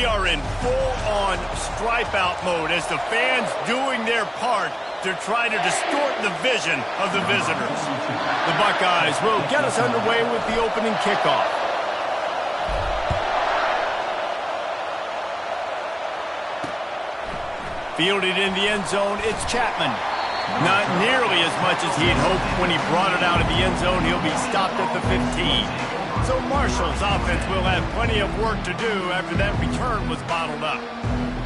We are in full-on stripe-out mode as the fans doing their part to try to distort the vision of the visitors. The Buckeyes will get us underway with the opening kickoff. Fielded in the end zone, it's Chapman. Not nearly as much as he had hoped when he brought it out of the end zone. He'll be stopped at the 15. So Marshall's offense will have plenty of work to do after that return was bottled up.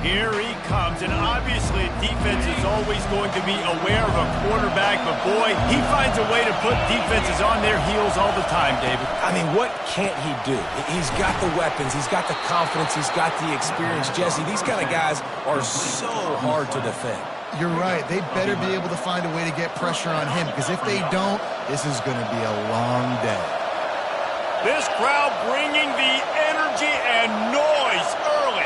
Here he comes, and obviously defense is always going to be aware of a quarterback, but boy, he finds a way to put defenses on their heels all the time, David. I mean, what can't he do? He's got the weapons, he's got the confidence, he's got the experience. Jesse, these kind of guys are so hard to defend. You're right. They better be able to find a way to get pressure on him, because if they don't, this is going to be a long day. This crowd bringing the energy and noise early.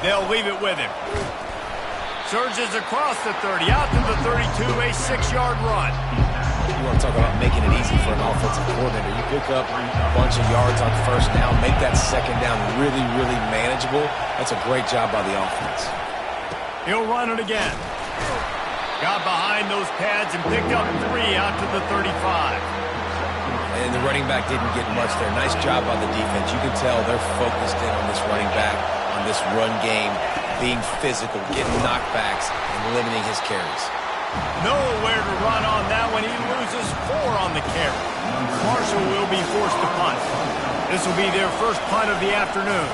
They'll leave it with him. Surges across the 30, out to the 32, a 6-yard run. You want to talk about making it easy for an offensive coordinator. You pick up a bunch of yards on first down, make that second down really, really manageable. That's a great job by the offense. He'll run it again. Got behind those pads and picked up 3 out to the 35. And the running back didn't get much there. Nice job by the defense. You can tell they're focused in on this running back, on this run game, being physical, getting knockbacks, and limiting his carries. Nowhere to run on that one. He loses 4 on the carry. Marshall will be forced to punt. This will be their first punt of the afternoon.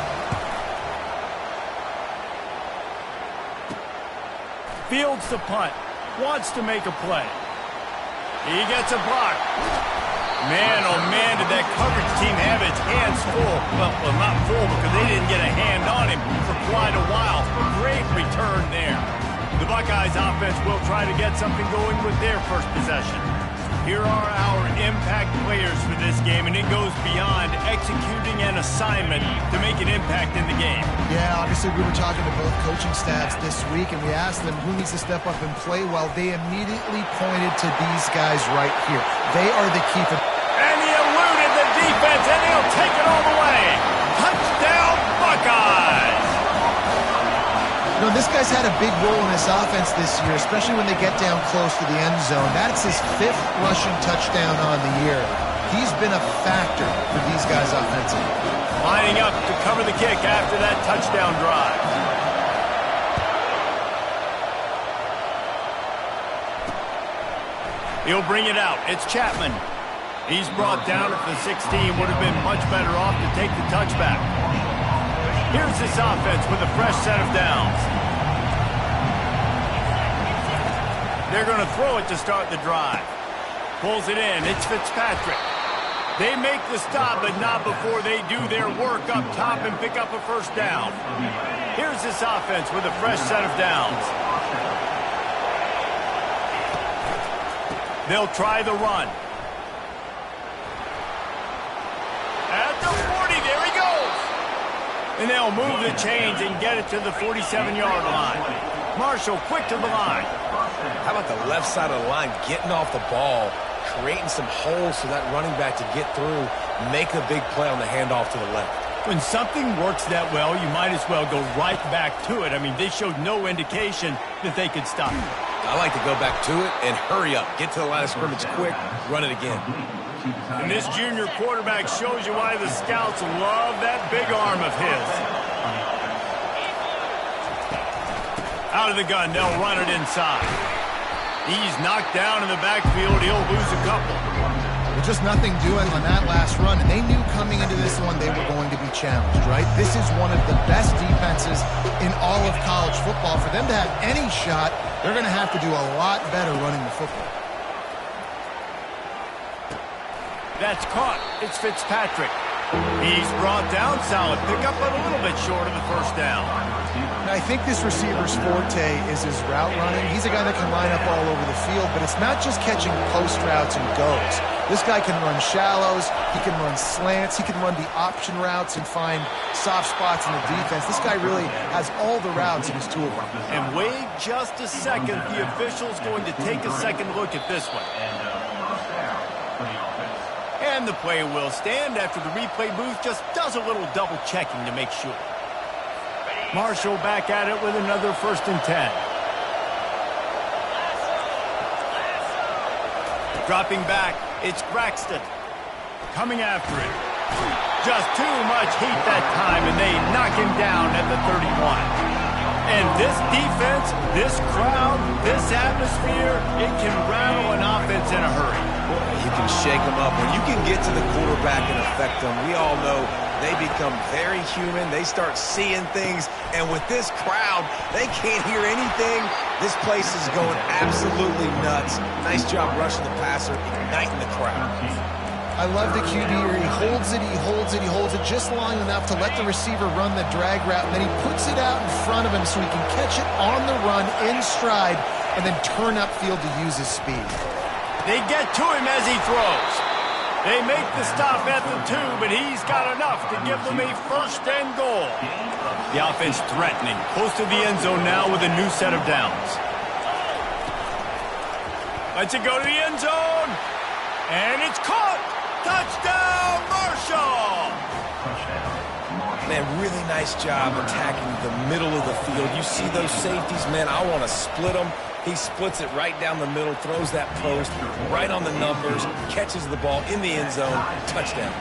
Fields the punt. Wants to make a play. He gets a block. Man, oh man, did that coverage team have its hands full. Well, not full because they didn't get a hand on him for quite a while. Great return there. The Buckeyes offense will try to get something going with their first possession. Here are our impact players for this game, and it goes beyond executing an assignment to make an impact in the game. Yeah, obviously we were talking to both coaching staffs this week, and we asked them who needs to step up and play well. They immediately pointed to these guys right here. They are the key. And he eluded the defense, and he'll take it all the way. Touchdown, Buckeyes! You know, this guy's had a big role in this offense this year, especially when they get down close to the end zone. That's his 5th rushing touchdown on the year. He's been a factor for these guys offensively. Lining up to cover the kick after that touchdown drive. He'll bring it out. It's Chapman. He's brought down at the 16. Would have been much better off to take the touchback. Here's this offense with a fresh set of downs. They're going to throw it to start the drive. Pulls it in. It's Fitzpatrick. They make the stop, but not before they do their work up top and pick up a first down. Here's this offense with a fresh set of downs. They'll try the run. At the 40, there he goes. And they'll move the chains and get it to the 47-yard line. Marshall quick to the line. How about the left side of the line getting off the ball, creating some holes for that running back to get through, make a big play on the handoff to the left. When something works that well, you might as well go right back to it. I mean, they showed no indication that they could stop it. I like to go back to it and hurry up. Get to the line of scrimmage quick, run it again. And this junior quarterback shows you why the scouts love that big arm of his. Out of the gun, they'll run it inside. He's knocked down in the backfield. He'll lose a couple. Well, just nothing doing on that last run, and they knew coming into this one they were going to be challenged, right? This is one of the best defenses in all of college football. For them to have any shot, they're going to have to do a lot better running the football. That's caught. It's Fitzpatrick. He's brought down. Solid pickup, but a little bit short of the first down. And I think this receiver's forte is his route running. He's a guy that can line up all over the field, but it's not just catching post routes and goes. This guy can run shallows, he can run slants, he can run the option routes and find soft spots in the defense. This guy really has all the routes in his toolbox. And wait just a second. The official's going to take a second look at this one. And And the play will stand after the replay booth just does a little double checking to make sure. Marshall back at it with another 1st and 10. Dropping back, it's Braxton. Coming after it. Just too much heat that time, and they knock him down at the 31. And this defense, this crowd, this atmosphere, it can rattle an offense in a hurry. You can shake them up. When you can get to the quarterback and affect them, we all know they become very human. They start seeing things, and with this crowd, they can't hear anything. This place is going absolutely nuts. Nice job rushing the passer, igniting the crowd. I love the QB here. He holds it, he holds it, he holds it just long enough to let the receiver run the drag route, and then he puts it out in front of him so he can catch it on the run in stride and then turn upfield to use his speed. They get to him as he throws. They make the stop at the 2, but he's got enough to give them a 1st and goal. The offense threatening, close to the end zone now with a new set of downs. Lets it go to the end zone, and it's caught. Touchdown, Marshall! Man, really nice job attacking the middle of the field. You see those safeties, man, I want to split them. He splits it right down the middle, throws that post right on the numbers, catches the ball in the end zone, touchdown.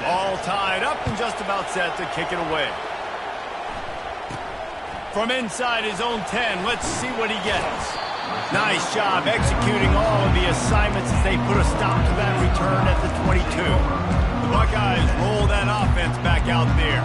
All tied up and just about set to kick it away. From inside his own 10, let's see what he gets. Nice job executing all of the assignments as they put a stop to that return at the 22. The Buckeyes roll that offense back out there.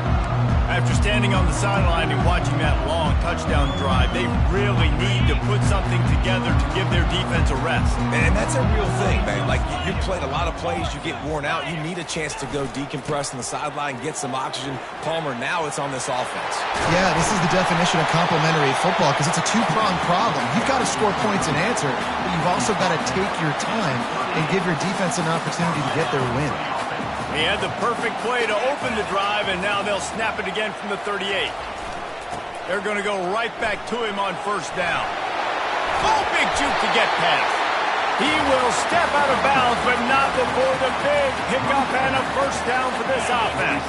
After standing on the sideline and watching that long touchdown drive, they really need to put something together to give their defense a rest. And that's a real thing, man. Like, you played a lot of plays, you get worn out, you need a chance to go decompress on the sideline, get some oxygen. Palmer, now it's on this offense. Yeah, this is the definition of complementary football because it's a two-pronged problem. You've got to score points and answer, but you've also got to take your time and give your defense an opportunity to get their win. He had the perfect play to open the drive, and now they'll snap it again from the 38. They're going to go right back to him on 1st down. Oh, big juke to get past. He will step out of bounds, but not before the big pickup and a 1st down for this offense.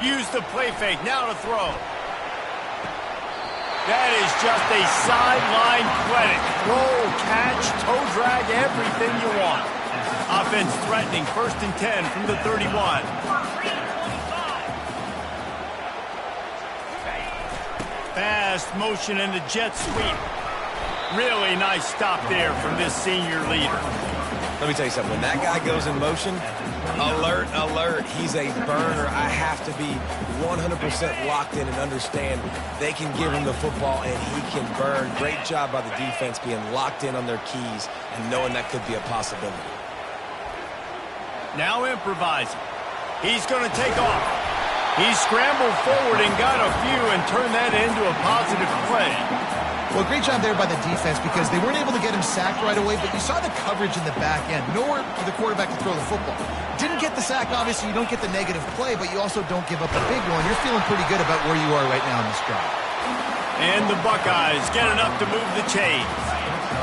Use the play fake, now to throw. That is just a sideline clinic. Throw, catch, toe drag, everything you want. Offense threatening, 1st and 10 from the 31. Fast motion and the jet sweep. Really nice stop there from this senior leader. Let me tell you something. When that guy goes in motion, alert, alert. He's a burner. I have to be 100% locked in and understand they can give him the football and he can burn. Great job by the defense being locked in on their keys and knowing that could be a possibility. Now improvising. He's going to take off. He scrambled forward and got a few and turned that into a positive play. Well, great job there by the defense because they weren't able to get him sacked right away, but you saw the coverage in the back end. Nowhere for the quarterback to throw the football. Didn't get the sack, obviously. You don't get the negative play, but you also don't give up a big one. You're feeling pretty good about where you are right now in this drive. And the Buckeyes get enough to move the chains.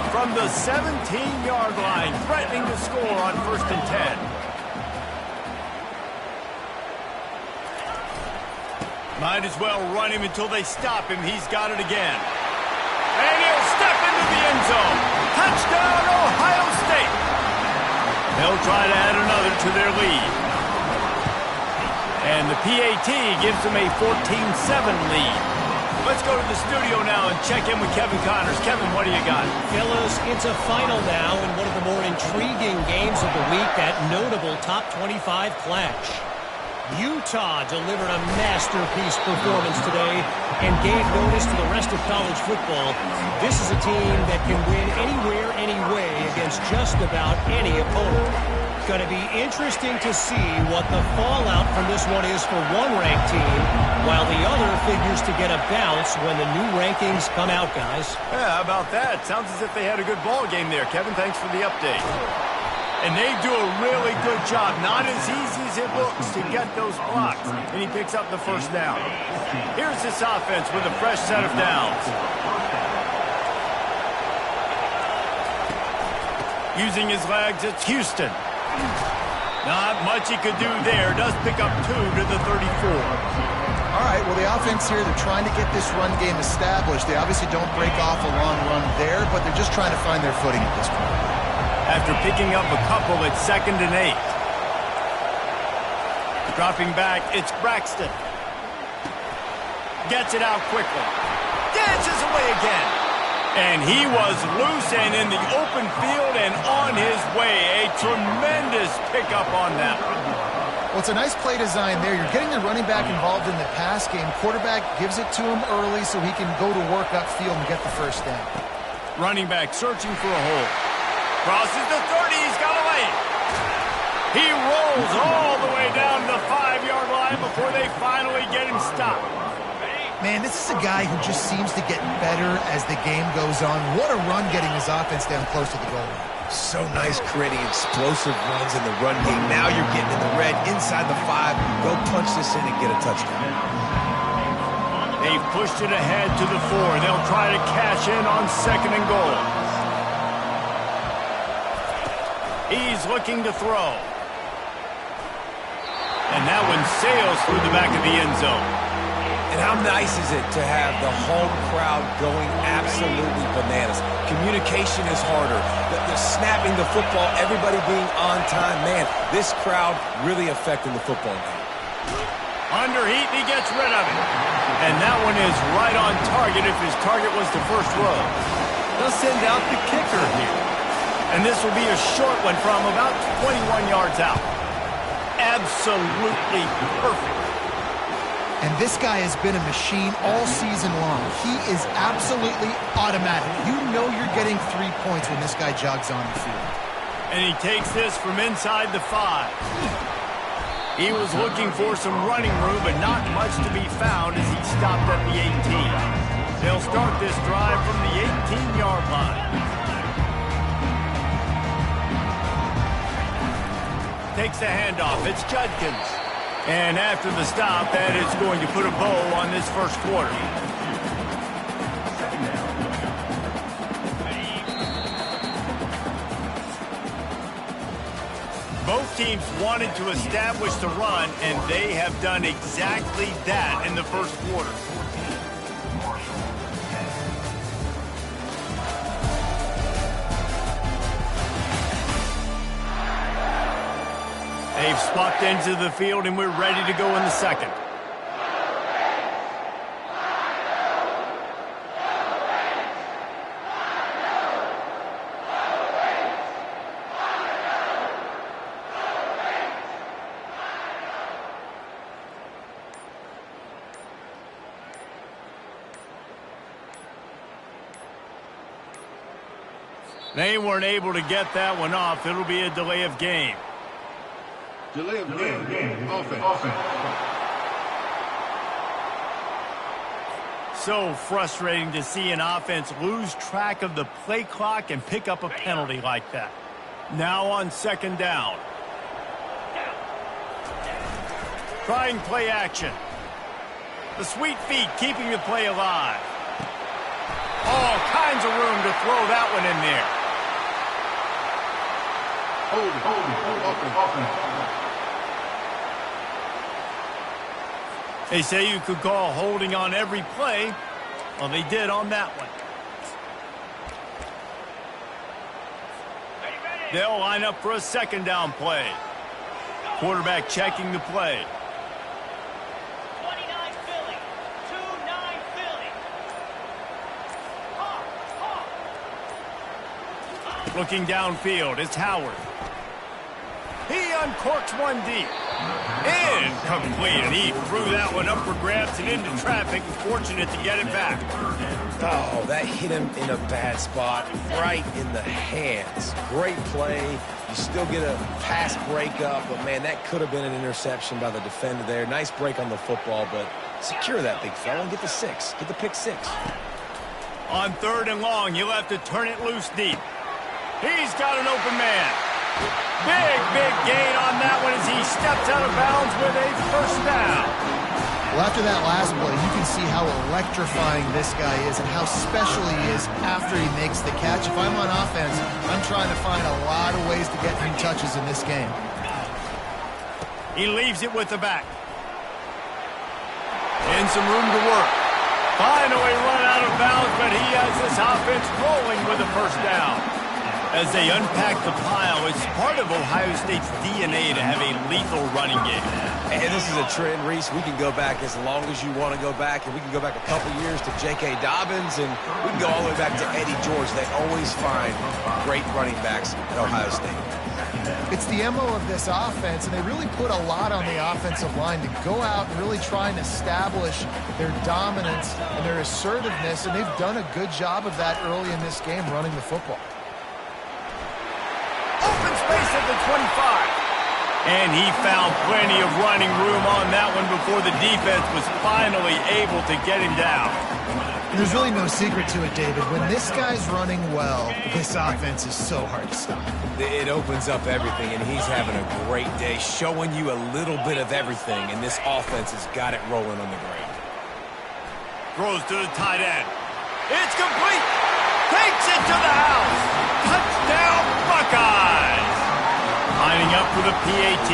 From the 17-yard line, threatening to score on 1st and 10. Might as well run him until they stop him. He's got it again. And he'll step into the end zone. Touchdown, Ohio State. They'll try to add another to their lead. And the PAT gives them a 14-7 lead. Let's go to the studio now and check in with Kevin Connors. Kevin, what do you got? Fellas, it's a final now in one of the more intriguing games of the week, that notable top 25 clash. Utah delivered a masterpiece performance today and gave notice to the rest of college football. This is a team that can win anywhere, anyway against just about any opponent. Going to be interesting to see what the fallout from this one is for one ranked team, while the other figures to get a bounce when the new rankings come out, guys. Yeah, how about that? Sounds as if they had a good ball game there. Kevin, thanks for the update. And they do a really good job. Not as easy as it looks to get those blocks. And he picks up the first down. Here's this offense with a fresh set of downs. Using his legs, it's Houston. Not much he could do there. Does pick up 2 to the 34. All right, well, the offense here, they're trying to get this run game established. They obviously don't break off a long run there, but they're just trying to find their footing at this point. After picking up a couple, it's 2nd and 8. Dropping back, it's Braxton. Gets it out quickly. Dances away again. And he was loose and in the open field and on his way. A tremendous pickup on that one. Well, it's a nice play design there. You're getting the running back involved in the pass game. Quarterback gives it to him early so he can go to work upfield and get the first down. Running back searching for a hole. Crosses the 30. He's got a lane. He rolls all the way down to the 5-yard line before they finally get him stopped. Man, this is a guy who just seems to get better as the game goes on. What a run getting his offense down close to the goal line. So nice creating explosive runs in the run game. Now you're getting in the red inside the 5. Go punch this in and get a touchdown. They've pushed it ahead to the 4. They'll try to cash in on 2nd and goal. He's looking to throw. And that one sails through the back of the end zone. And how nice is it to have the home crowd going absolutely bananas? Communication is harder. The snapping the football, everybody being on time. Man, this crowd really affecting the football game. Under heat, he gets rid of it. And that one is right on target if his target was the first row. They'll send out the kicker here. And this will be a short one from about 21 yards out. Absolutely perfect. And this guy has been a machine all season long. He is absolutely automatic. You know you're getting 3 points when this guy jogs on the field. And he takes this from inside the 5. He was looking for some running room, but not much to be found as he stopped at the 18. They'll start this drive from the 18-yard line. Takes the handoff. It's Judkins. And after the stop, that is going to put a bow on this first quarter. Both teams wanted to establish the run, and they have done exactly that in the first quarter. They've swapped into the field, and we're ready to go in the second. They weren't able to get that one off. It'll be a delay of game. Delay of game. Offense. So frustrating to see an offense lose track of the play clock and pick up a penalty like that. Now on 2nd down. Trying play action. The sweet feet keeping the play alive. All kinds of room to throw that one in there. Offense. They say you could call holding on every play. Well, they did on that one. They'll line up for a 2nd down play. Quarterback checking the play. 29 Philly. 2-9 Philly. Looking downfield, it's Howard. He uncorks one deep. Incomplete, and he threw that one up for grabs and into traffic. Fortunate to get it back. Oh, that hit him in a bad spot, right in the hands. Great play. You still get a pass breakup, but, man, that could have been an interception by the defender there. Nice break on the football, but secure that big fella and get the 6. Get the pick 6. On 3rd and long, you'll have to turn it loose deep. He's got an open man. Big gain on that one as he steps out of bounds with a first down. Well, after that last play, you can see how electrifying this guy is and how special he is after he makes the catch. If I'm on offense, I'm trying to find a lot of ways to get him touches in this game. He leaves it with the back. In some room to work. Finally run out of bounds, but he has this offense rolling with a first down. As they unpack the pile, it's part of Ohio State's DNA to have a lethal running game. And this is a trend, Reese. We can go back as long as you want to go back, and we can go back a couple years to J.K. Dobbins, and we can go all the way back to Eddie George. They always find great running backs at Ohio State. It's the MO of this offense, and they really put a lot on the offensive line to go out and really try and establish their dominance and their assertiveness, and they've done a good job of that early in this game running the football. Open space at the 25. And he found plenty of running room on that one before the defense was finally able to get him down. And there's really no secret to it, David. When this guy's running well, this offense is so hard to stop. It opens up everything, and he's having a great day, showing you a little bit of everything, and this offense has got it rolling on the ground. Throws to the tight end. It's complete. Takes it to the house. Touchdown, Buckeyes. Lining up for the PAT.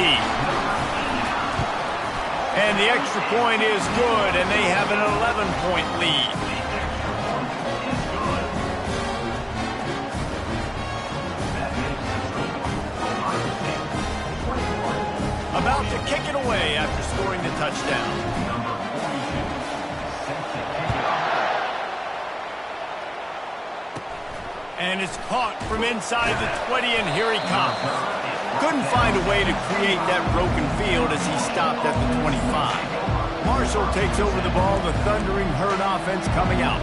And the extra point is good, and they have an 11-point lead. About to kick it away after scoring the touchdown. And it's caught from inside the 20, and here he comes. Couldn't find a way to create that broken field as he stopped at the 25. Marshall takes over the ball, the Thundering Herd offense coming out.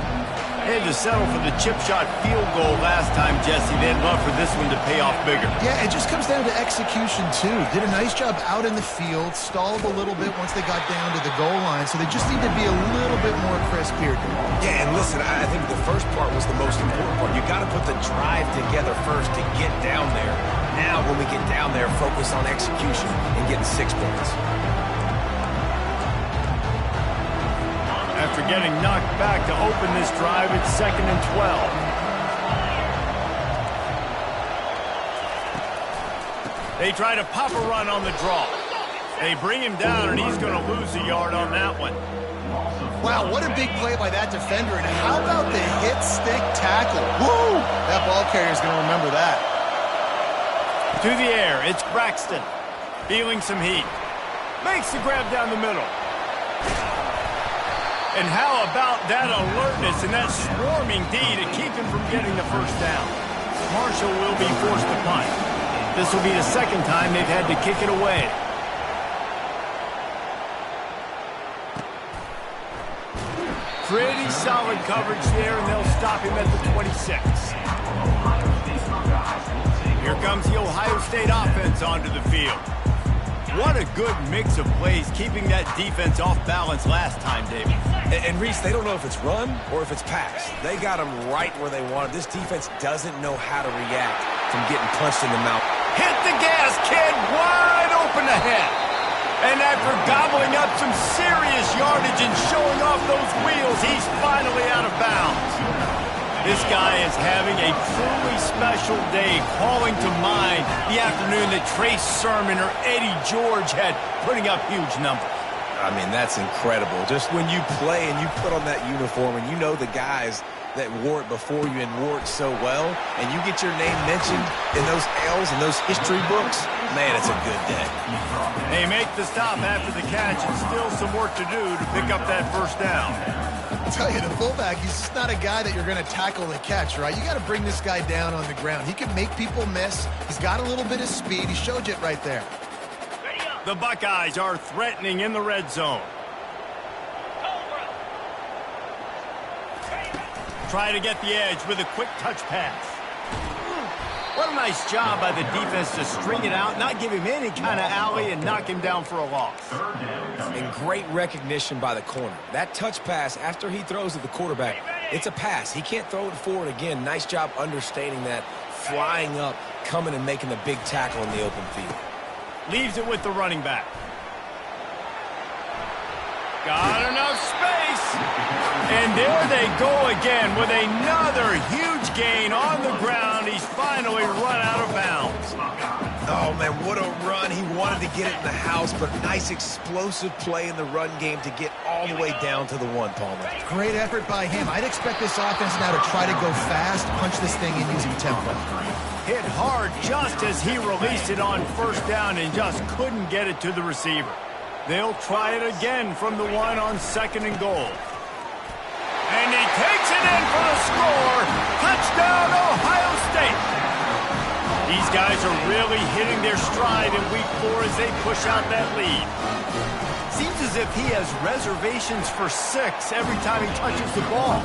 They had to settle for the chip shot field goal last time, Jesse. They'd love for this one to pay off bigger. Yeah, it just comes down to execution, too. Did a nice job out in the field, stalled a little bit once they got down to the goal line, so they just need to be a little bit more crisp here. Yeah, and listen, I think the first part was the most important part. You got to put the drive together first to get down there. Now, when we get down there, focus on execution and getting 6 points. After getting knocked back to open this drive, it's 2nd and 12. They try to pop a run on the draw. They bring him down, and he's going to lose a yard on that one. Wow, what a big play by that defender. And how about the hit stick tackle? Woo! That ball carrier's going to remember that. To the air, it's Braxton. Feeling some heat. Makes the grab down the middle. And how about that alertness and that swarming D to keep him from getting the first down? Marshall will be forced to punt. This will be the second time they've had to kick it away. Pretty solid coverage there, and they'll stop him at the 26. Here comes the Ohio State offense onto the field. What a good mix of plays, keeping that defense off balance last time, David. And Reese, they don't know if it's run or if it's pass. They got them right where they wanted. This defense doesn't know how to react from getting punched in the mouth. Hit the gas, kid, wide open ahead. And after gobbling up some serious yardage and showing off those wheels, he's finally out of bounds. This guy is having a truly special day, calling to mind the afternoon that Trace Sermon or Eddie George had, putting up huge numbers. I mean, that's incredible. Just when you play and you put on that uniform and you know the guys that wore it before you and wore it so well, and you get your name mentioned in those L's and those history books, man, it's a good day. They make the stop after the catch, and still some work to do to pick up that first down. I tell you, the fullback, he's just not a guy that you're going to tackle the catch, right? You got to bring this guy down on the ground. He can make people miss. He's got a little bit of speed. He showed you it right there. The Buckeyes are threatening in the red zone. Try to get the edge with a quick touch pass. What a nice job by the defense to string it out, not give him any kind of alley, and knock him down for a loss. And great recognition by the corner. That touch pass, after he throws at the quarterback, it's a pass. He can't throw it forward again. Nice job understanding that flying up, coming and making the big tackle in the open field. Leaves it with the running back. Got enough space. And there they go again with another huge gain on the ground. He's finally run out of bounds. Oh, man, what a run. He wanted to get it in the house, but nice explosive play in the run game to get all the way down to the 1, Palmer. Great effort by him. I'd expect this offense now to try to go fast, punch this thing in using tempo. Hit hard just as he released it on first down and just couldn't get it to the receiver. They'll try it again from the 1 on 2nd and goal. And he takes it in for the score. Touchdown, Ohio State. These guys are really hitting their stride in week 4 as they push out that lead. Seems as if he has reservations for 6 every time he touches the ball.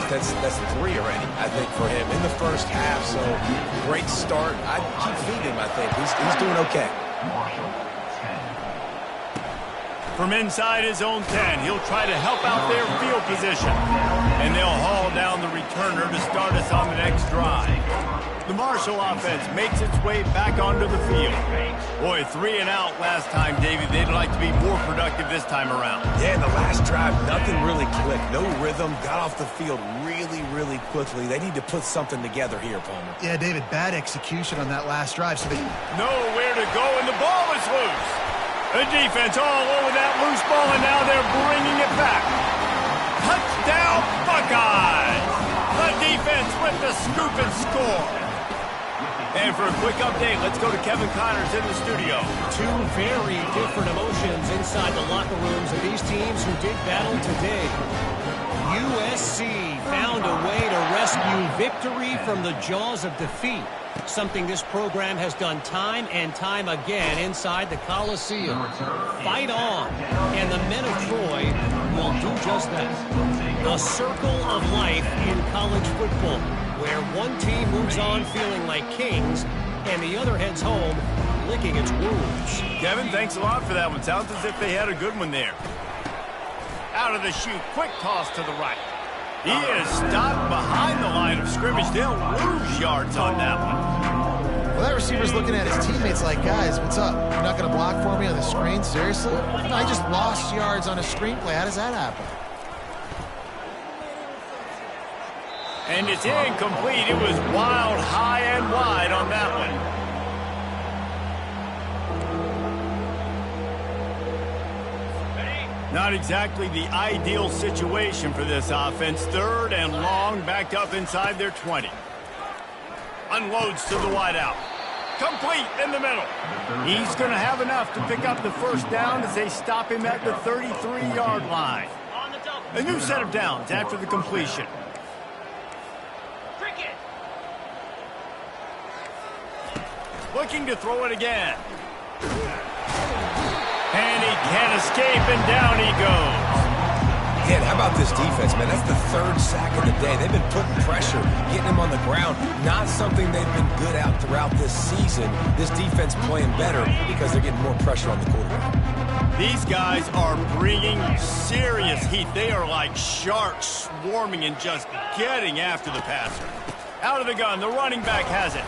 That's 3 already, I think, for him in the first half. So great start. I'd keep feeding him, I think. He's doing okay. From inside his own 10, he'll try to help out their field position. And they'll haul down the returner to start us on the next drive. The Marshall offense makes its way back onto the field. Boy, 3 and out last time, Davey. They'd like to be more productive this time around. Yeah, in the last drive, nothing really clicked. No rhythm. Got off the field really, really quickly. They need to put something together here, Palmer. Yeah, David, bad execution on that last drive. So they nowhere to go, and the ball is loose. The defense all over that loose ball, and now they're bringing it back. Touchdown, Buckeyes! The defense with the scoop and score. And for a quick update, let's go to Kevin Connors in the studio. 2 very different emotions inside the locker rooms of these teams who did battle today. USC found a way to rescue victory from the jaws of defeat, something this program has done time and time again inside the Coliseum. Fight on, and the men of Troy will do just that. The circle of life in college football, where one team moves on feeling like kings and the other heads home licking its wounds. Kevin, thanks a lot for that one. Sounds as if they had a good one there. Out of the chute, quick toss to the right. He is stopped behind the line of scrimmage. They'll lose yards on that one. Well, that receiver's looking at his teammates like, guys, what's up? You're not going to block for me on the screen? Seriously? No, I just lost yards on a screenplay. How does that happen? And it's incomplete. It was wild, high and wide on that one. Not exactly the ideal situation for this offense. 3rd and long, backed up inside their 20. Unloads to the wideout. Complete in the middle. He's going to have enough to pick up the first down as they stop him at the 33-yard line. A new set of downs after the completion. Looking to throw it again. And he can't escape, and down he goes. Yeah, how about this defense, man? That's the 3rd sack of the day. They've been putting pressure, getting him on the ground. Not something they've been good at throughout this season. This defense playing better because they're getting more pressure on the quarterback. These guys are bringing serious heat. They are like sharks swarming and just getting after the passer. Out of the gun, the running back has it.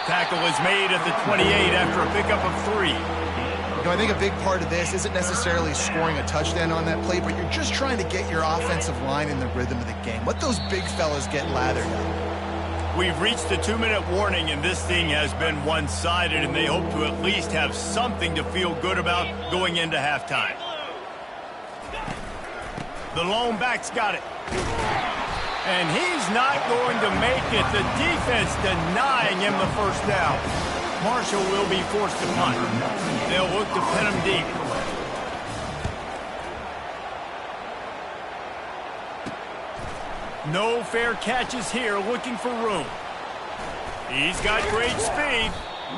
Tackle is made at the 28 after a pickup of 3. You know, I think a big part of this isn't necessarily scoring a touchdown on that play, but you're just trying to get your offensive line in the rhythm of the game. Let those big fellas get lathered up. We've reached the 2-minute warning, and this thing has been one-sided, and they hope to at least have something to feel good about going into halftime. The lone back's got it. And he's not going to make it. The defense denying him the first down. Marshall will be forced to punt. They'll look to pin him deep. No fair catches here, looking for room. He's got great speed.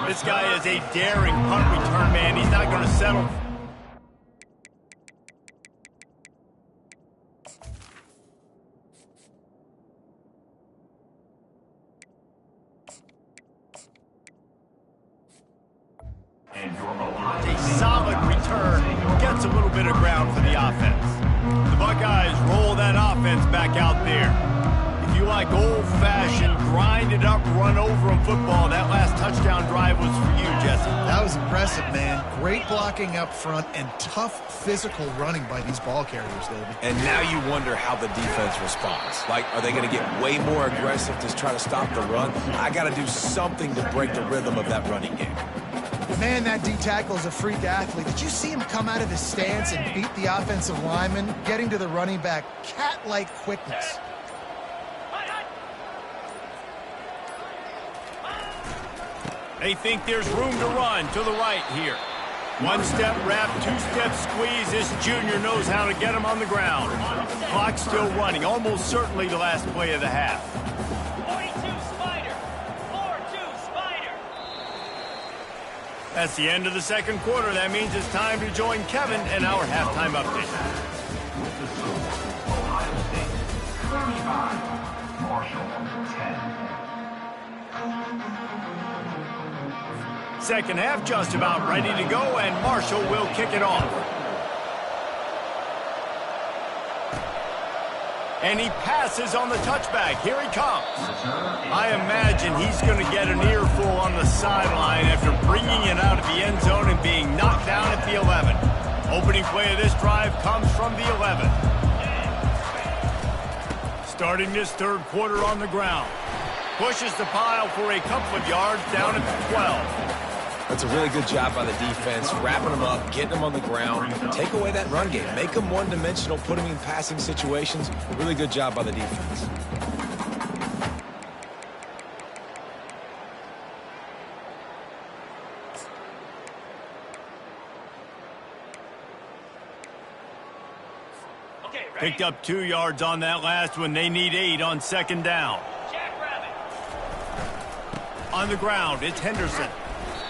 This guy is a daring punt return man. He's not going to settle. A solid return, gets a little bit of ground for the offense. The Buckeyes roll that offense back out there. If you like old-fashioned grinded up, run over him football. That last touchdown drive was for you, Jesse. That was impressive, man. Great blocking up front and tough physical running by these ball carriers, David. And now you wonder how the defense responds. Like, are they going to get way more aggressive to try to stop the run? I got to do something to break the rhythm of that running game. Man, that D-tackle is a freak athlete. Did you see him come out of his stance and beat the offensive lineman, getting to the running back? Cat-like quickness. They think there's room to run to the right here. One-step wrap, two-step squeeze. This junior knows how to get him on the ground. Clock still running, almost certainly the last play of the half. 42 Spider. 4-2 Spider. That's the end of the second quarter. That means it's time to join Kevin and our halftime update. With the score, Ohio State 35, Marshall 10. Second half just about ready to go, and Marshall will kick it off. And he passes on the touchback. Here he comes. I imagine he's going to get an earful on the sideline after bringing it out of the end zone and being knocked down at the 11. Opening play of this drive comes from the 11. Starting this third quarter on the ground. Pushes the pile for a couple of yards down at the 12. That's a really good job by the defense, wrapping them up, getting them on the ground. Take away that run game. Make them one-dimensional, put them in passing situations. Really good job by the defense. Okay, ready? Picked up 2 yards on that last one. They need 8 on second down. Jackrabbit. On the ground, it's Henderson.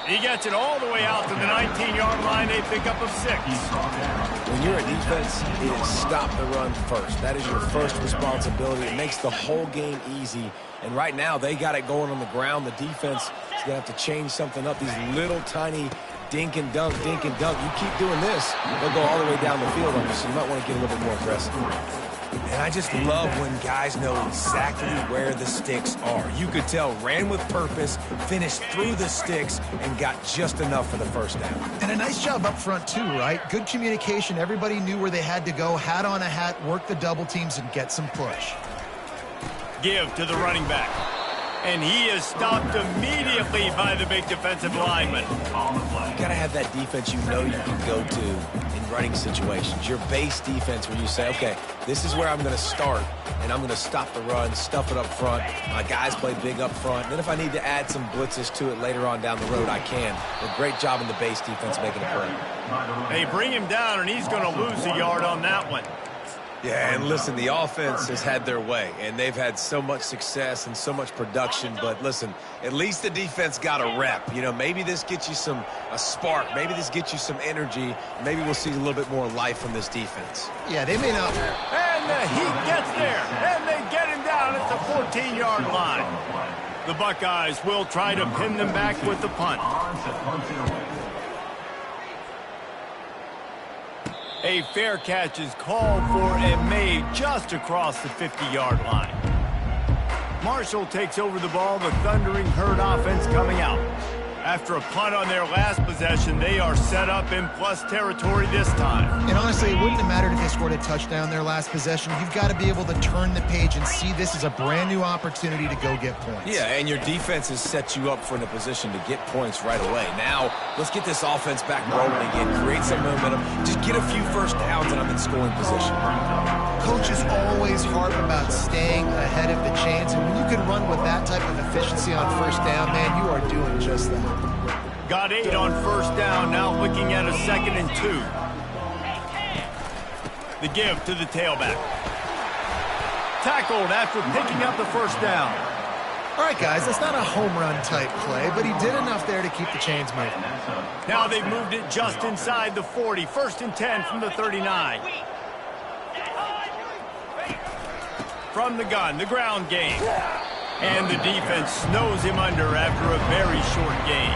He gets it all the way out to the 19-yard line. A pickup of 6. When you're a defense, it is stop the run first. That is your first responsibility. It makes the whole game easy. And right now, they got it going on the ground. The defense is going to have to change something up. These little tiny dink and dunk, dink and dunk. You keep doing this, they'll go all the way down the field on you, so you might want to get a little bit more aggressive. And I just love when guys know exactly where the sticks are. You could tell, ran with purpose, finished through the sticks, and got just enough for the first down. And a nice job up front, too, right? Good communication. Everybody knew where they had to go. Hat on a hat, work the double teams, and get some push. Give to the running back. And he is stopped immediately by the big defensive lineman. You got to have that defense you know you can go to in running situations. Your base defense where you say, okay, this is where I'm going to start, and I'm going to stop the run, stuff it up front. My guys play big up front. Then if I need to add some blitzes to it later on down the road, I can. But great job in the base defense making a play. They bring him down, and he's going to lose a yard on that one. Yeah, and listen, the offense has had their way, and they've had so much success and so much production. But listen, at least the defense got a rep. You know, maybe this gets you a spark. Maybe this gets you some energy. Maybe we'll see a little bit more life from this defense. Yeah, they may not. And the Heat gets there, and they get him down at the 14-yard line. The Buckeyes will try to pin them back with the punt. A fair catch is called for and made just across the 50-yard line. Marshall takes over the ball, the Thundering Herd offense coming out. After a punt on their last possession, they are set up in plus territory this time. And honestly, it wouldn't have mattered if they scored a touchdown their last possession. You've got to be able to turn the page and see this as a brand new opportunity to go get points. Yeah, and your defense has set you up for a position to get points right away. Now, let's get this offense back rolling again, create some momentum, just get a few first downs and I'm in scoring position. Coaches always harp about staying ahead of the chains, and when you can run with that type of efficiency on first down, man, you are doing just that. Got 8 on first down, now looking at a 2nd and 2. The give to the tailback. Tackled after picking up the first down. All right, guys, that's not a home run type play, but he did enough there to keep the chains moving. Now they've moved it just inside the 40. 1st and 10 from the 39. From the gun, the ground game. And the defense snows him under after a very short game.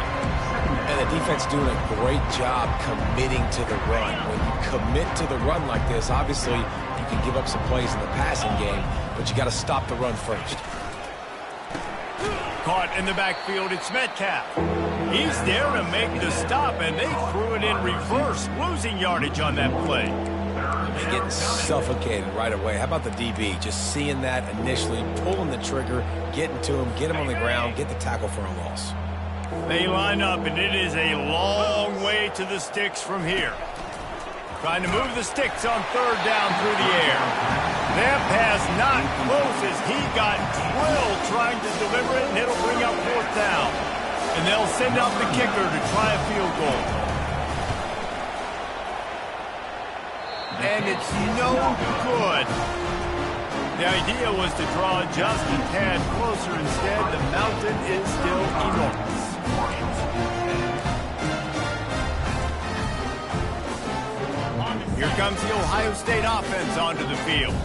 And the defense doing a great job committing to the run. When you commit to the run like this, obviously you can give up some plays in the passing game, but you got to stop the run first. Caught in the backfield, it's Metcalf. He's there to make the stop, and they threw it in reverse, losing yardage on that play. And getting suffocated right away. How about the DB? Just seeing that initially, pulling the trigger, getting to him, get him on the ground, get the tackle for a loss. They line up, and it is a long way to the sticks from here. Trying to move the sticks on third down through the air. That pass not close as he got drilled trying to deliver it, and it'll bring up fourth down. And they'll send out the kicker to try a field goal. And it's no good. The idea was to draw just a tad closer. Instead, the mountain is still enormous. Here comes the Ohio State offense onto the field.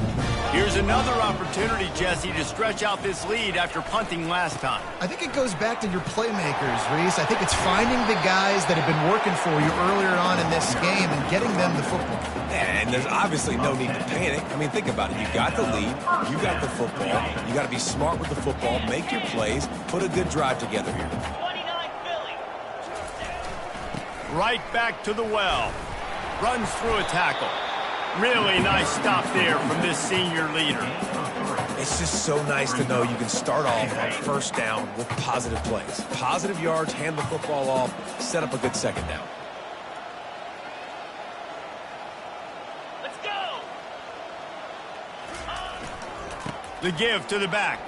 Here's another opportunity, Jesse, to stretch out this lead after punting last time. I think it goes back to your playmakers, Reese. I think it's finding the guys that have been working for you earlier on in this game and getting them the football. Yeah, and there's obviously no need to panic. I mean, think about it. You got the lead. You got the football. You got to be smart with the football, make your plays, put a good drive together here. 29 Philly. Right back to the well. Runs through a tackle. Really nice stop there from this senior leader. It's just so nice to know you can start off on first down with positive plays. Positive yards, hand the football off, set up a good second down. Let's go. The give to the back.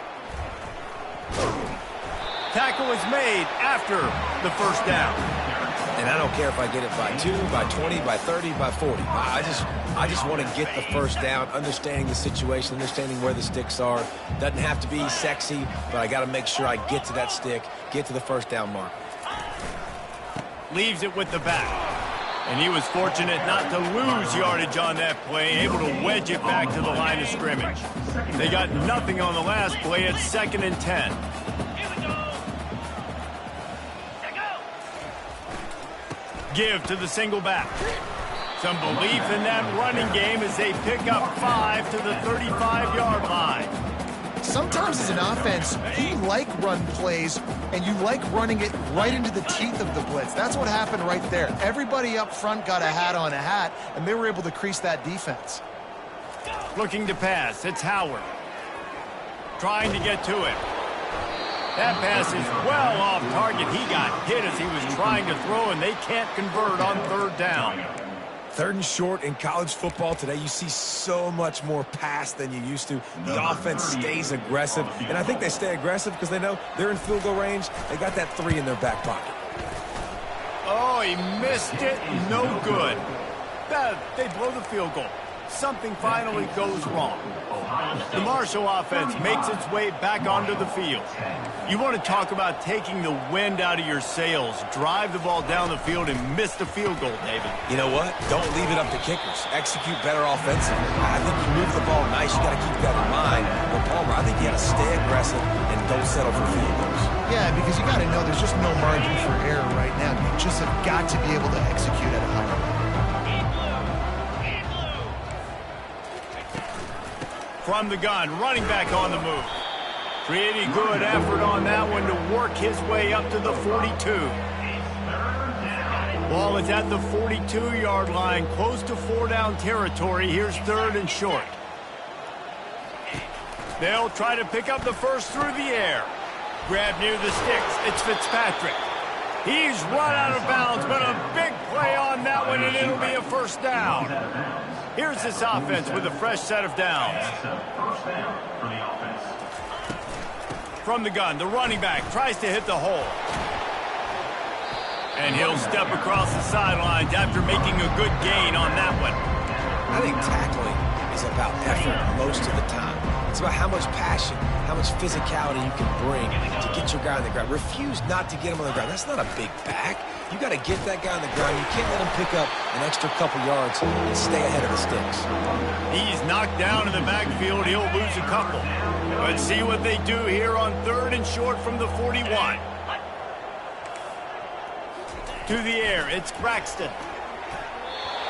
Tackle is made after the first down. And I don't care if I get it by 2, by 20, by 30, by 40. I just want to get the first down, understanding the situation, understanding where the sticks are. Doesn't have to be sexy, but I got to make sure I get to that stick, get to the first down mark. Leaves it with the back. And he was fortunate not to lose yardage on that play, able to wedge it back to the line of scrimmage. They got nothing on the last play. It's 2nd and 10. Here we go. Give to the single back. Some belief in that running game as they pick up 5 to the 35-yard line. Sometimes as an offense, you like run plays, and you like running it right into the teeth of the blitz. That's what happened right there. Everybody up front got a hat on a hat, and they were able to crease that defense. Looking to pass. It's Howard. Trying to get to it. That pass is well off target. He got hit as he was trying to throw, and they can't convert on third down. 3rd and short in college football today. You see so much more pass than you used to. The offense stays aggressive, and I think they stay aggressive because they know they're in field goal range. They got that 3 in their back pocket. Oh, he missed it. No good. They blow the field goal. Something finally goes wrong. The Marshall offense makes its way back onto the field. You want to talk about taking the wind out of your sails. Drive the ball down the field and miss the field goal, David. You know what? Don't leave it up to kickers. Execute better offensively. I think you move the ball nice. You got to keep that in mind. But Palmer, I think you got to stay aggressive and don't settle for field goals. Yeah, because you got to know there's just no margin for error right now. You just have got to be able to execute at a high level. From the gun, running back on the move. Pretty good effort on that one to work his way up to the 42. Ball is at the 42-yard line, close to 4-down territory. Here's 3rd and short. They'll try to pick up the first through the air. Grab near the sticks. It's Fitzpatrick. He's run out of bounds, but a big play on that one, and it'll be a first down. Here's this offense with a fresh set of downs. From the gun, the running back tries to hit the hole. And he'll step across the sidelines after making a good gain on that one. I think tackling is about effort most of the time. It's about how much passion, how much physicality you can bring to get your guy on the ground. Refuse not to get him on the ground. That's not a big back. You got to get that guy on the ground. You can't let him pick up an extra couple yards and stay ahead of the sticks. He's knocked down in the backfield. He'll lose a couple. Let's see what they do here on 3rd and short from the 41. To the air, it's Braxton.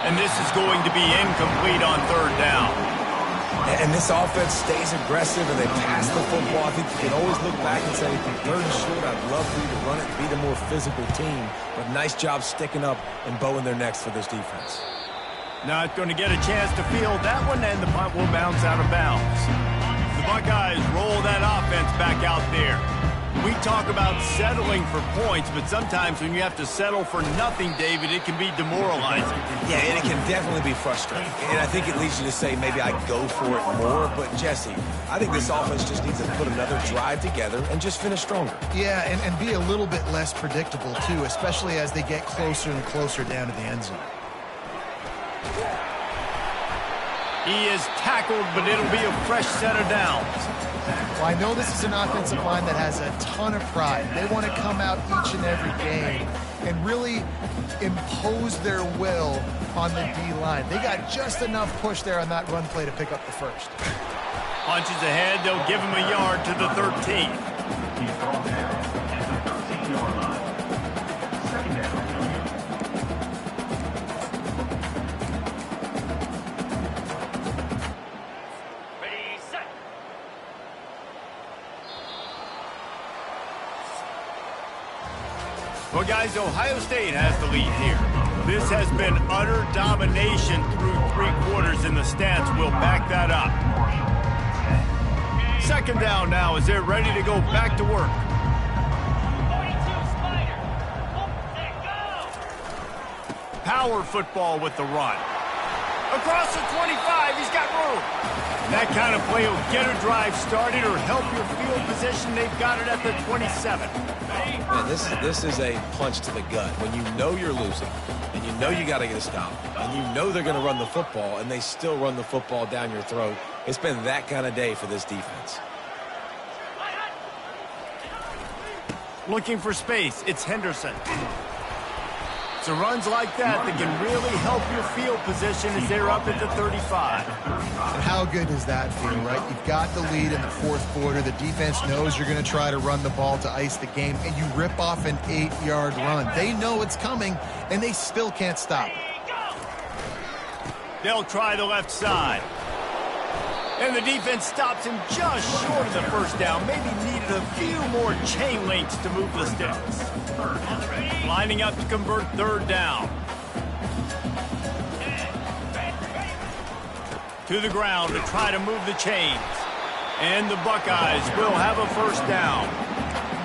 And this is going to be incomplete on 3rd down. And this offense stays aggressive and they pass the football. I think you can always look back and say, from third and short, I'd love for you to run it and be the more physical team. But nice job sticking up and bowing their necks for this defense. Not going to get a chance to field that one, and the punt will bounce out of bounds. The Buckeyes roll that offense back out there. We talk about settling for points, but sometimes when you have to settle for nothing, David, it can be demoralizing. Yeah, and it can definitely be frustrating. And I think it leads you to say maybe I go for it more. But, Jesse, I think this offense just needs to put another drive together and just finish stronger. Yeah, and be a little bit less predictable, too, especially as they get closer and closer down to the end zone. He is tackled, but it'll be a fresh set of downs. Well, I know this is an offensive line that has a ton of pride. They want to come out each and every game and really impose their will on the D-line. They got just enough push there on that run play to pick up the first. Punches ahead, they'll give him a yard to the 13. He's brought down at the 13-yard line. Second down. Ready, set. Well, guys, Ohio State has the lead here. This has been utter domination through 3 quarters, and the stats will back that up. Second down now as they're ready to go back to work. 42 Spider. Whoop, there, go. Power football with the run. Across the 25, he's got room. And that kind of play will get a drive started or help your field position. They've got it at the 27. Man, this is a punch to the gut. When you know you're losing, and you know you got to get a stop, and you know they're going to run the football, and they still run the football down your throat. It's been that kind of day for this defense. Looking for space, it's Henderson. So runs like that can really help your field position as they're up at the 35. And how good does that feel, right? You've got the lead in the fourth quarter. The defense knows you're going to try to run the ball to ice the game, and you rip off an 8-yard run. They know it's coming, and they still can't stop it. They'll try the left side. And the defense stops him just short of the first down. Maybe needed a few more chain links to move the sticks. Lining up to convert third down. To the ground to try to move the chains. And the Buckeyes will have a first down.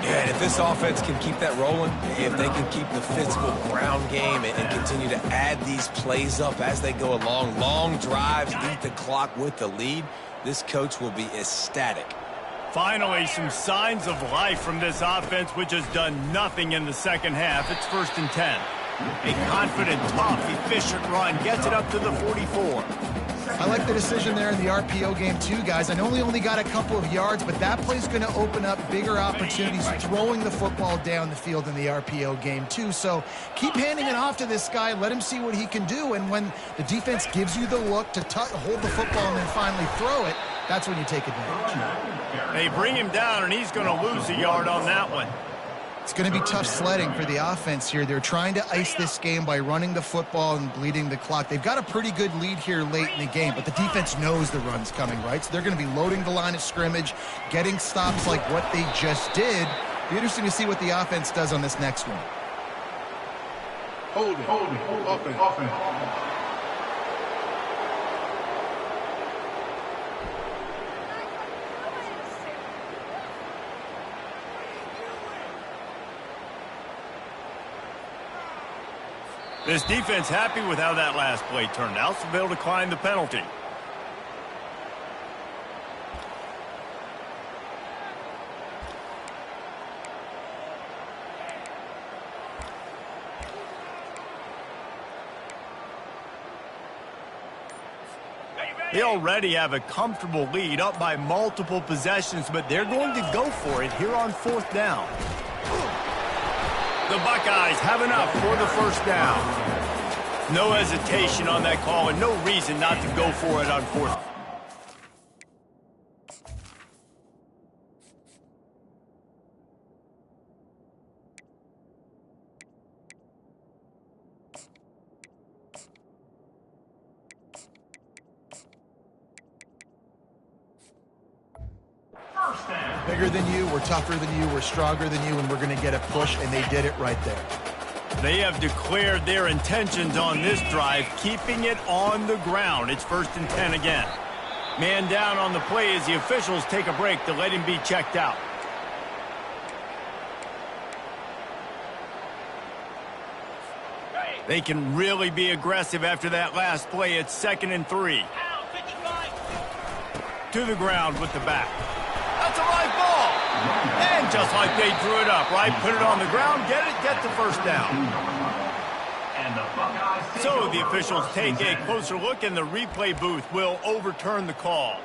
Yeah, and if this offense can keep that rolling, if they can keep the physical ground game and continue to add these plays up as they go along, long drives, eat the clock with the lead, this coach will be ecstatic. Finally, some signs of life from this offense, which has done nothing in the second half. It's 1st and 10. A confident, tough, efficient run gets it up to the 44. I like the decision there in the RPO game too, guys. I know he only got a couple of yards, but that play's going to open up bigger opportunities throwing the football down the field in the RPO game too. So keep handing it off to this guy. Let him see what he can do. And when the defense gives you the look to hold the football and then finally throw it, that's when you take advantage. They bring him down, and he's going to lose a yard on that one. It's going to be tough sledding for the offense here. They're trying to ice this game by running the football and bleeding the clock. They've got a pretty good lead here late in the game, but the defense knows the run's coming, right? So they're going to be loading the line of scrimmage, getting stops like what they just did. Be interesting to see what the offense does on this next one. Holding. Offense. This defense happy with how that last play turned out, so they'll decline the penalty. They already have a comfortable lead, up by multiple possessions, but they're going to go for it here on 4th down. The Buckeyes have enough for the first down. No hesitation on that call and no reason not to go for it on 4th. bigger than you, we're tougher than you, we're stronger than you, and we're going to get a push, and they did it right there. They have declared their intentions on this drive, keeping it on the ground. It's 1st and 10 again. Man down on the play as the officials take a break to let him be checked out. They can really be aggressive after that last play. It's 2nd and 3. To the ground with the back. That's a live ball. And just like they drew it up, right? Put it on the ground, get the first down. So the officials take a closer look, and the replay booth will overturn the call.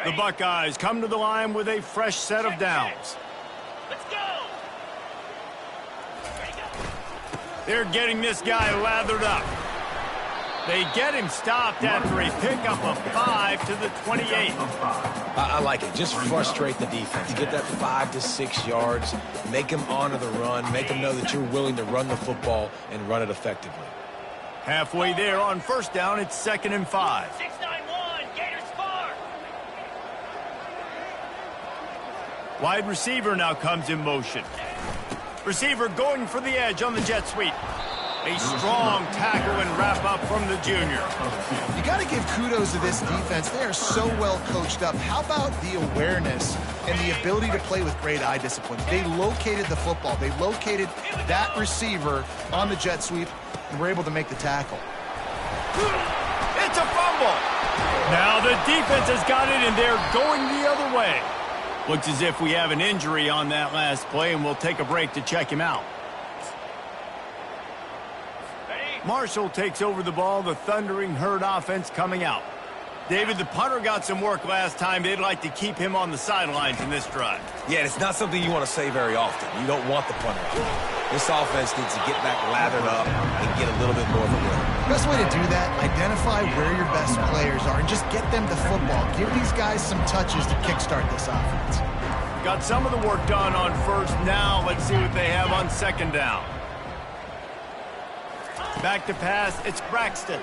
The Buckeyes come to the line with a fresh set of downs. Let's go. They're getting this guy lathered up. They get him stopped after a pickup of 5 to the 28. I like it. Just frustrate the defense. Get that 5 to 6 yards. Make them honor the run. Make them know that you're willing to run the football and run it effectively. Halfway there on 1st down, it's 2nd and 5. 6-9-1, Gators far. Wide receiver now comes in motion. Receiver going for the edge on the jet sweep. A strong tackle and wrap up from the junior. You got to give kudos to this defense. They are so well coached up. How about the awareness and the ability to play with great eye discipline? They located the football. They located that receiver on the jet sweep and were able to make the tackle. It's a fumble. Now the defense has got it, and they're going the other way. Looks as if we have an injury on that last play, and we'll take a break to check him out. Marshall takes over the ball, the Thundering Herd offense coming out. David, the punter got some work last time. They'd like to keep him on the sidelines in this drive. Yeah, it's not something you want to say very often. You don't want the punter out. This offense needs to get back lathered up and get a little bit more of a rhythm. Best way to do that, identify where your best players are and just get them the football. Give these guys some touches to kickstart this offense. Got some of the work done on 1st. Now let's see what they have on 2nd down. Back to pass, it's Braxton.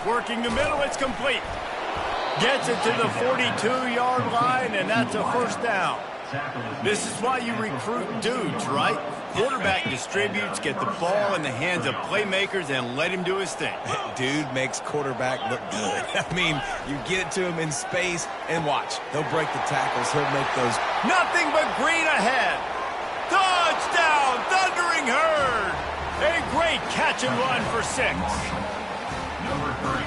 Working the middle, it's complete. Gets it to the 42-yard line, and that's a 1st down. This is why you recruit dudes, right? Quarterback distributes, get the ball in the hands of playmakers, and let him do his thing. Dude makes quarterback look good. I mean, you get it to him in space, and watch. He'll break the tackles. He'll make those. Nothing but green ahead. Touchdown, Thundering Herd. A great catch and run for 6.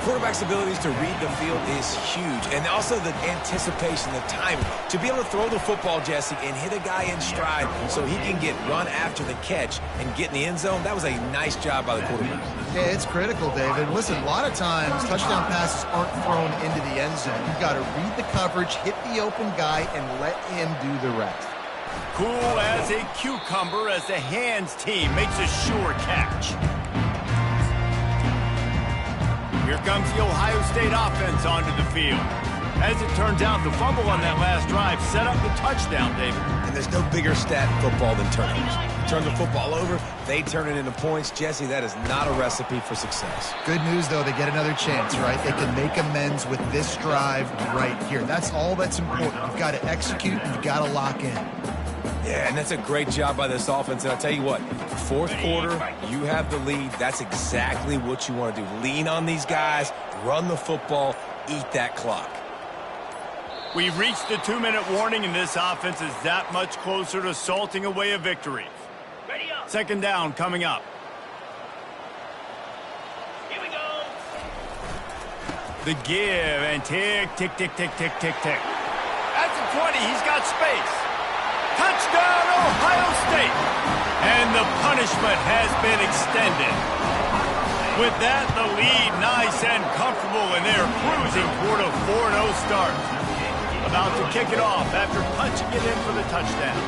Quarterback's abilities to read the field is huge, and also the anticipation, the timing. To be able to throw the football, Jesse, and hit a guy in stride so he can get run after the catch and get in the end zone, that was a nice job by the quarterback. Yeah, it's critical, David. Listen, a lot of times touchdown passes aren't thrown into the end zone. You've got to read the coverage, hit the open guy, and let him do the rest. Cool as a cucumber as the hands team makes a sure catch. Here comes the Ohio State offense onto the field. As it turns out, the fumble on that last drive set up the touchdown, David. And there's no bigger stat in football than turnovers. You turn the football over, they turn it into points. Jesse, that is not a recipe for success. Good news, though, they get another chance, right? They can make amends with this drive right here. That's all that's important. You've got to execute, and you've got to lock in. Yeah, and that's a great job by this offense. And I'll tell you what, 4th quarter, you have the lead. That's exactly what you want to do. Lean on these guys, run the football, eat that clock. We've reached the 2-minute warning, and this offense is that much closer to salting away a victory. Ready up. 2nd down coming up. Here we go. The give and tick, tick, tick, tick, tick, tick, tick. At the 20, he's got space. Touchdown, Ohio State! And the punishment has been extended. With that, the lead nice and comfortable, and they're cruising toward a 4-0 start. About to kick it off after punching it in for the touchdown.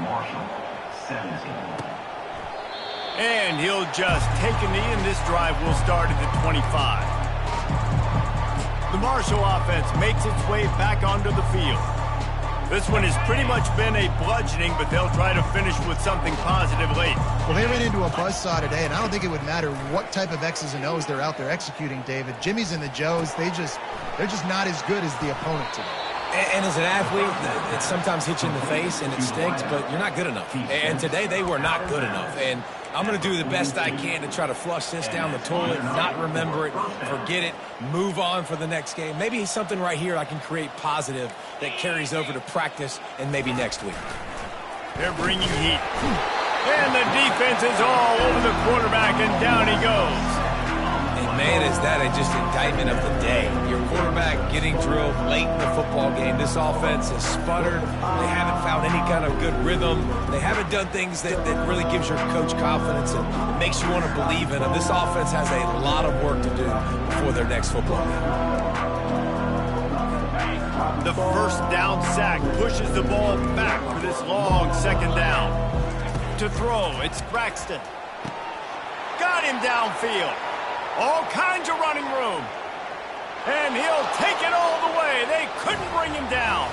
Marshall, 17. And he'll just take a knee, and this drive will start at the 25. The Marshall offense makes its way back onto the field. This one has pretty much been a bludgeoning, but they'll try to finish with something positive late. Well, they ran into a buzzsaw today, and I don't think it would matter what type of X's and O's they're out there executing, David. Jimmy's and the Joes, they're just not as good as the opponent today. And as an athlete, it sometimes hits you in the face and it stinks, but you're not good enough. And today they were not good enough. And I'm going to do the best I can to try to flush this down the toilet, not remember it, forget it, move on for the next game. Maybe something right here I can create positive that carries over to practice and maybe next week. They're bringing heat. And the defense is all over the quarterback, and down he goes. And man, is that just indictment of the day. Your quarterback getting drilled late in the football game. This offense has sputtered. They haven't found any kind of good rhythm. They haven't done things that really gives your coach confidence and makes you want to believe in them. This offense has a lot of work to do before their next football game. The first down sack pushes the ball back for this long second down. To throw, it's Braxton. Got him downfield. All kinds of running room. And he'll take it all the way. They couldn't bring him down.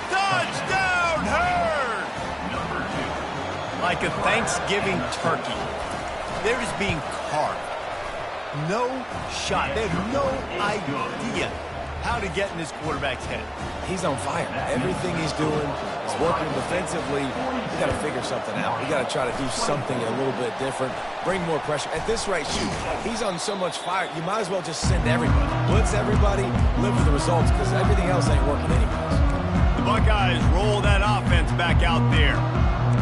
Touchdown, Herd! Like a Thanksgiving turkey. They're just being carved. No shot. They have no idea how to get in this quarterback's head. He's on fire. Everything he's doing is working defensively. We got to figure something out. We got to try to do something a little bit different. Bring more pressure. At this rate, shoot, he's on so much fire, you might as well just send everybody. Blitz everybody, live with the results, because everything else ain't working anyways. The Buckeyes roll that offense back out there.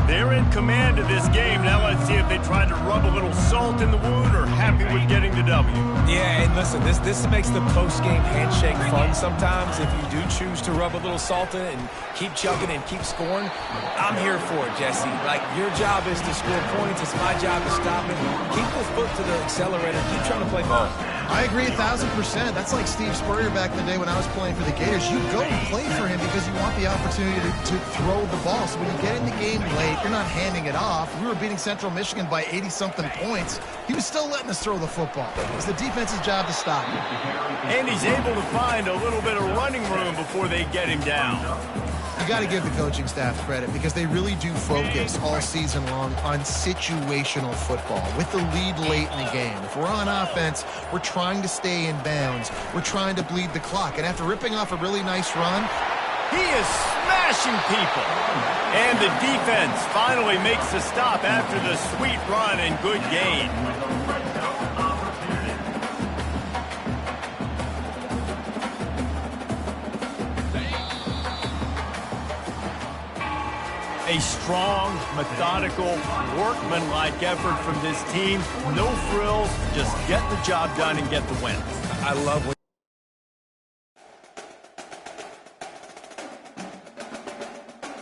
They're in command of this game. Now let's see if they try to rub a little salt in the wound or happy with getting the W. Yeah, and listen, this makes the post-game handshake fun sometimes. If you do choose to rub a little salt in it and keep chugging and keep scoring, I'm here for it, Jesse. Like, your job is to score points. It's my job to stop it. Keep the foot to the accelerator. Keep trying to play ball. I agree 1,000%. That's like Steve Spurrier back in the day when I was playing for the Gators. You go and play for him because you want the opportunity to throw the ball. So when you get in the game late, you're not handing it off. We were beating Central Michigan by 80-something points. He was still letting us throw the football. It's the defense's job to stop him. And he's able to find a little bit of running room before they get him down. You got to give the coaching staff credit because they really do focus all season long on situational football with the lead late in the game. If we're on offense, we're trying to stay in bounds. We're trying to bleed the clock. And after ripping off a really nice run, he is smashing people. And the defense finally makes the stop after the sweet run and good gain. A strong, methodical, workmanlike effort from this team. No frills, just get the job done and get the win. I love when